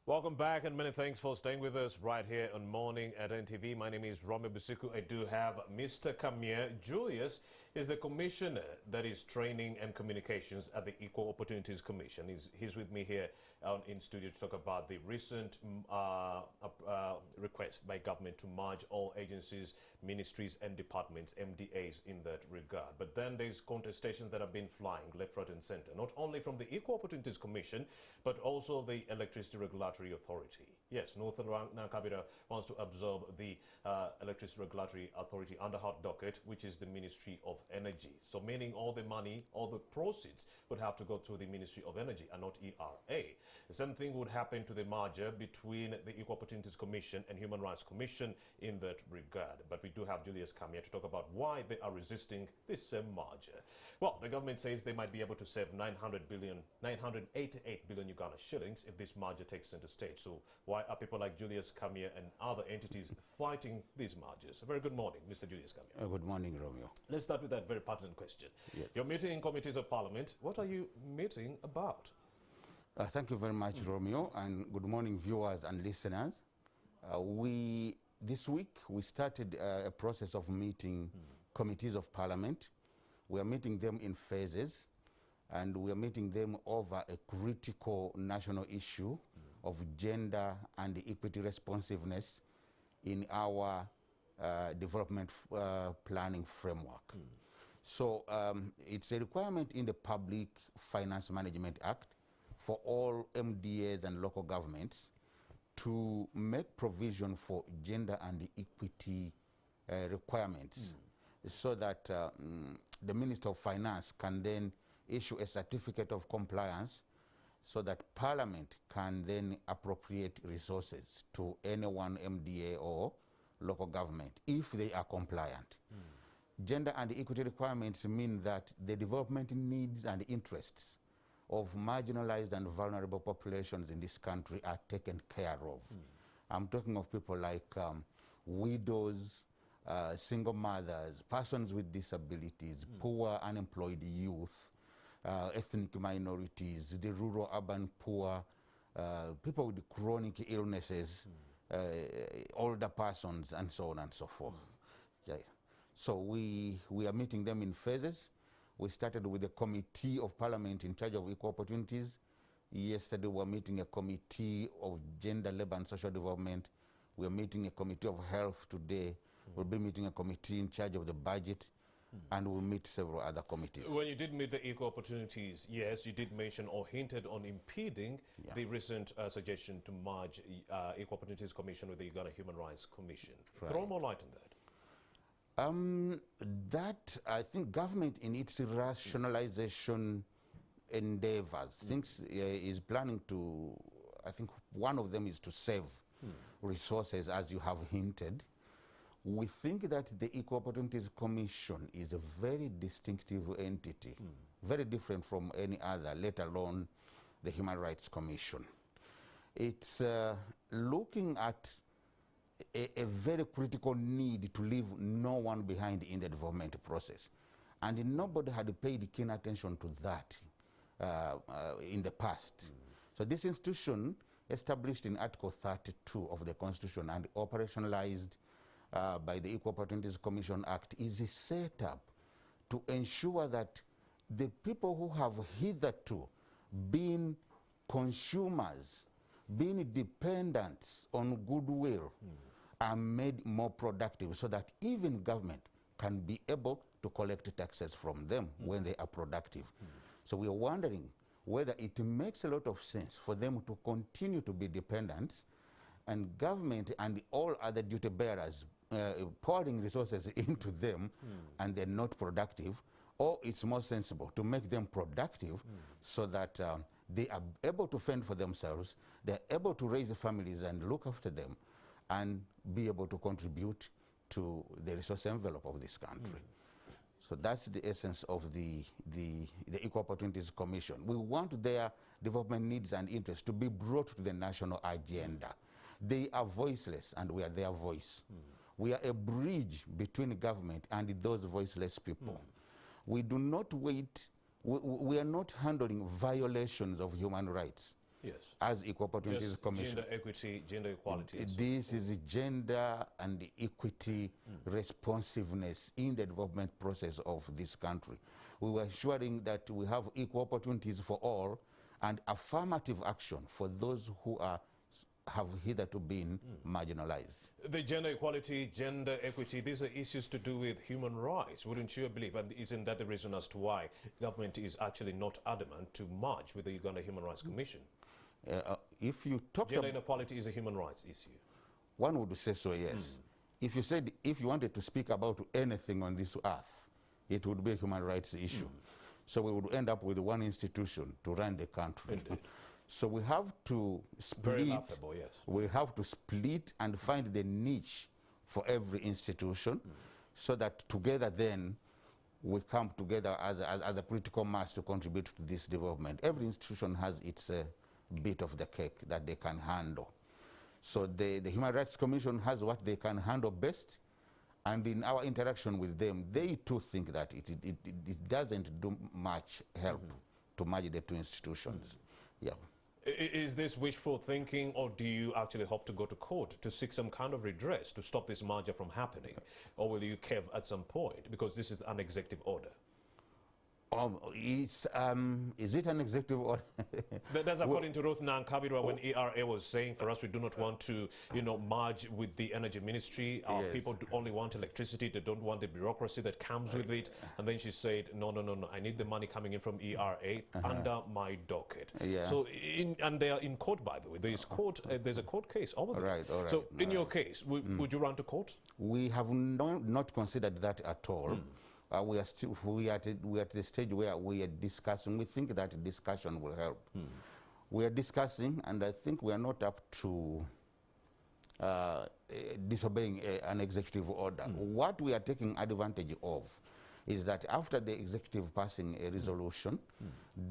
Welcome back and many thanks for staying with us right here on Morning at NTV. My name is Romeo Busiku. I do have Mr. Kamia Julius. Is the commissioner that is training and communications at the Equal Opportunities Commission. He's with me here in studio to talk about the recent request by government to merge all agencies, ministries and departments, MDAs, in that regard. But then there's contestations that have been flying left, right and center, not only from the Equal Opportunities Commission, but also the Electricity Regulatory Authority. Yes, Northern Kabira wants to absorb the Electricity Regulatory Authority under hot docket, which is the Ministry of Energy. So meaning all the money, all the proceeds would have to go through the Ministry of Energy and not ERA. The same thing would happen to the merger between the Equal Opportunities Commission and Human Rights Commission in that regard. But we do have Julius Kamia to talk about why they are resisting this same merger. Well, the government says they might be able to save 988 billion Uganda shillings if this merger takes center stage. So why are people like Julius Kamia and other entities fighting these mergers? A very good morning, Mr. Julius Kamia. Good morning, Romeo. Let's start with that very pertinent question. Yes. You're meeting in committees of parliament. What are you meeting about? Thank you very much, Romeo, and good morning, viewers and listeners. This week, we started a process of meeting committees of parliament. We are meeting them in phases, and we are meeting them over a critical national issue of gender and equity responsiveness in our development planning framework. So it's a requirement in the Public Finance Management Act for all MDAs and local governments to make provision for gender and equity requirements so that the Minister of Finance can then issue a certificate of compliance so that Parliament can then appropriate resources to any one MDA or local government if they are compliant. Gender and equity requirements mean that the development needs and interests of marginalized and vulnerable populations in this country are taken care of. I'm talking of people like widows, single mothers, persons with disabilities, poor unemployed youth, ethnic minorities, the rural urban poor, people with chronic illnesses, older persons, and so on and so forth. Yeah. So we are meeting them in phases. We started with the Committee of Parliament in charge of equal opportunities. Yesterday we were meeting a Committee of Gender, Labour and Social Development. We are meeting a Committee of Health today. We'll be meeting a committee in charge of the budget, and we'll meet several other committees. When you did meet the equal opportunities, yes, you did mention or hinted on impeding the recent suggestion to merge Equal Opportunities Commission with the Uganda Human Rights Commission. Right. Throw more light on that. That, I think, government in its rationalization endeavors thinks is planning to, I think one of them is to save resources, as you have hinted. We think that the Equal Opportunities Commission is a very distinctive entity, very different from any other, let alone the Human Rights Commission. It's looking at a very critical need to leave no one behind in the development process. And nobody had paid keen attention to that in the past. So this institution, established in Article 32 of the Constitution and operationalized by the Equal Opportunities Commission Act, is set up to ensure that the people who have hitherto been consumers, being dependent on goodwill, are made more productive so that even government can be able to collect taxes from them when they are productive. So we are wondering whether it makes a lot of sense for them to continue to be dependent and government and all other duty bearers pouring resources into them and they're not productive, or it's more sensible to make them productive so that they are able to fend for themselves, they're able to raise families and look after them and be able to contribute to the resource envelope of this country. So that's the essence of the Equal Opportunities Commission. We want their development needs and interests to be brought to the national agenda. They are voiceless and we are their voice. We are a bridge between government and those voiceless people. We do not wait, we are not handling violations of human rights. as Equal Opportunities Just Commission. Gender equity, gender equality. This is gender and equity responsiveness in the development process of this country. We were ensuring that we have equal opportunities for all and affirmative action for those who have hitherto been marginalized. The gender equality, gender equity, these are issues to do with human rights, wouldn't you believe? And isn't that the reason as to why government is actually not adamant to merge with the Uganda Human Rights Commission? If you talk Gender inequality is a human rights issue. One would say so, yes. If you wanted to speak about anything on this earth, it would be a human rights issue. So we would end up with one institution to run the country. Indeed. So we have to split. Very laughable, yes. We have to split and find the niche for every institution, so that together then we come together as a critical mass to contribute to this development. Every institution has its bit of the cake that they can handle. So the Human Rights Commission has what they can handle best, and in our interaction with them, they too think that it doesn't do much help to merge the two institutions. Yeah. Is this wishful thinking, or do you actually hope to go to court to seek some kind of redress to stop this merger from happening? Or will you cave at some point, because this is an executive order? Is it an executive order? That's according to Ruth Nankabirwa, when ERA was saying, for us, we do not want to, merge with the energy ministry. Our people only want electricity. They don't want the bureaucracy that comes with it. And then she said, no, I need the money coming in from ERA under my docket. So, and they are in court, by the way. There's a court case over there. Right, all right. So, in your case, would you run to court? We have not considered that at all. We are at the stage where we are discussing. We think that discussion will help. We are discussing, and I think we are not up to disobeying an executive order. What we are taking advantage of is that after the executive passing a resolution,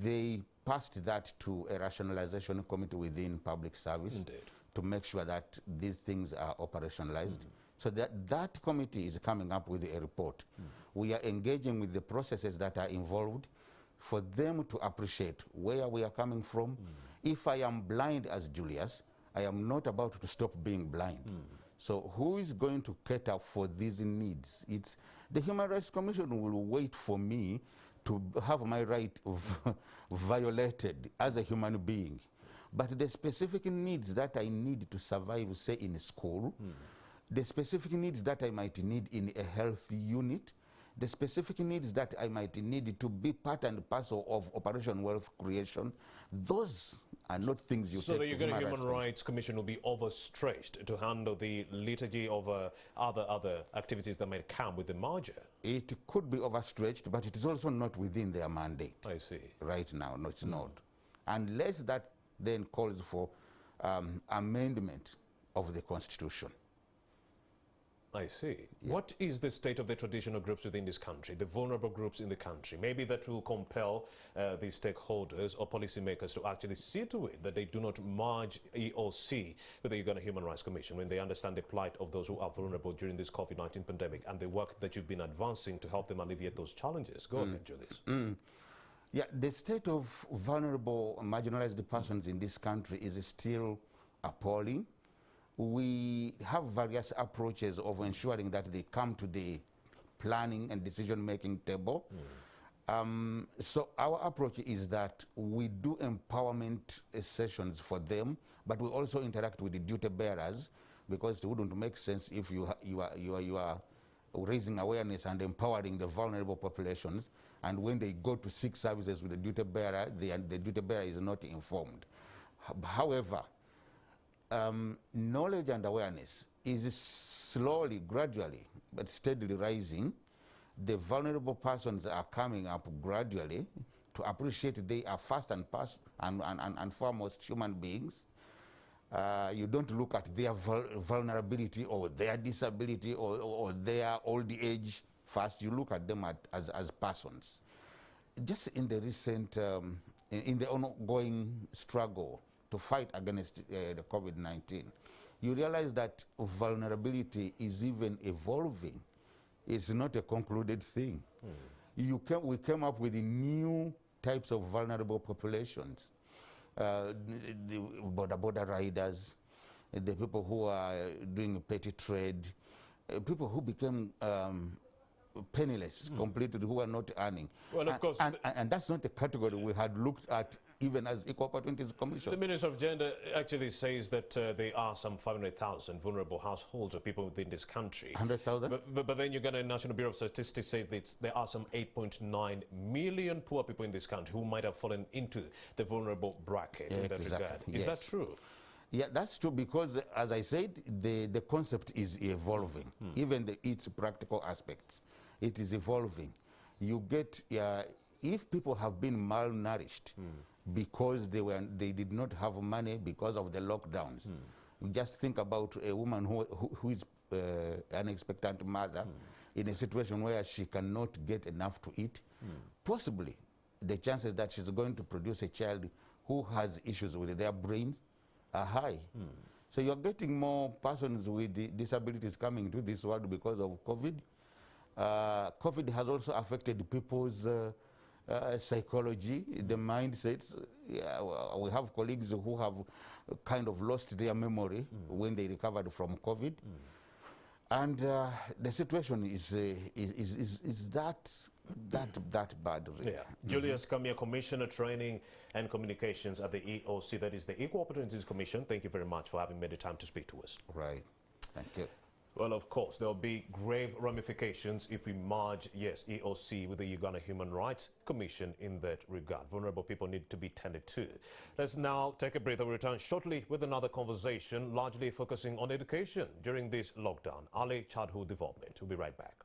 they passed that to a rationalization committee within public service to make sure that these things are operationalized. So that committee is coming up with a report. We are engaging with the processes that are involved for them to appreciate where we are coming from. If I am blind as Julius, I am not about to stop being blind. So who is going to cater for these needs? It's the Human Rights Commission will wait for me to have my right violated as a human being. But the specific needs that I need to survive, say in school, the specific needs that I might need in a health unit, the specific needs that I might need to be part and parcel of Operation Wealth Creation, those are not things you So take the Uganda Human Rights Commission will be overstretched to handle the litany of other activities that might come with the merger? It could be overstretched, but it is also not within their mandate. I see. Right now, no, it's not. Unless that then calls for amendment of the Constitution. I see. What is the state of the traditional groups within this country, the vulnerable groups in the country? Maybe that will compel the stakeholders or policymakers to actually see to it that they do not merge EOC with the Uganda Human Rights Commission when they understand the plight of those who are vulnerable during this COVID-19 pandemic and the work that you've been advancing to help them alleviate those challenges. Go ahead, Julius. Yeah, the state of vulnerable marginalized persons in this country is still appalling. We have various approaches of ensuring that they come to the planning and decision-making table. So our approach is that we do empowerment sessions for them, but we also interact with the duty bearers, because it wouldn't make sense if you are raising awareness and empowering the vulnerable populations, and when they go to seek services with the duty bearer, the duty bearer is not informed. However, knowledge and awareness is slowly, gradually, but steadily rising. The vulnerable persons are coming up gradually to appreciate they are first and foremost human beings. You don't look at their vulnerability or their disability or their old age first. You look at them as persons. Just in the recent, in the ongoing struggle to fight against the COVID-19, you realize that vulnerability is even evolving. It's not a concluded thing. We came up with new types of vulnerable populations. the border riders, the people who are doing petty trade, people who became penniless completely, who are not earning. Well, of course. And that's not the category we had looked at even as Equal Opportunities Commission. The Minister of Gender actually says that there are some 500,000 vulnerable households or people within this country. 100,000? But then you get a National Bureau of Statistics says that there are some 8.9 million poor people in this country who might have fallen into the vulnerable bracket in that regard. Is that true? Yeah, that's true, because, as I said, the concept is evolving. Even its practical aspects, it is evolving. You get, if people have been malnourished because they did not have money because of the lockdowns, just think about a woman who is an expectant mother in a situation where she cannot get enough to eat. Possibly, the chances that she's going to produce a child who has issues with their brain are high. So you're getting more persons with disabilities coming to this world because of COVID. COVID has also affected people's psychology, the mindsets. We have colleagues who have kind of lost their memory when they recovered from COVID. And the situation is that bad, really. Yeah. Julius Kamia, Commissioner Training and Communications at the EOC, that is the Equal Opportunities Commission. Thank you very much for having made the time to speak to us. Right. Thank you. Well, of course, there will be grave ramifications if we merge, EOC with the Uganda Human Rights Commission in that regard. Vulnerable people need to be tended to. Let's now take a breath. We'll return shortly with another conversation, largely focusing on education during this lockdown, early childhood development. We'll be right back.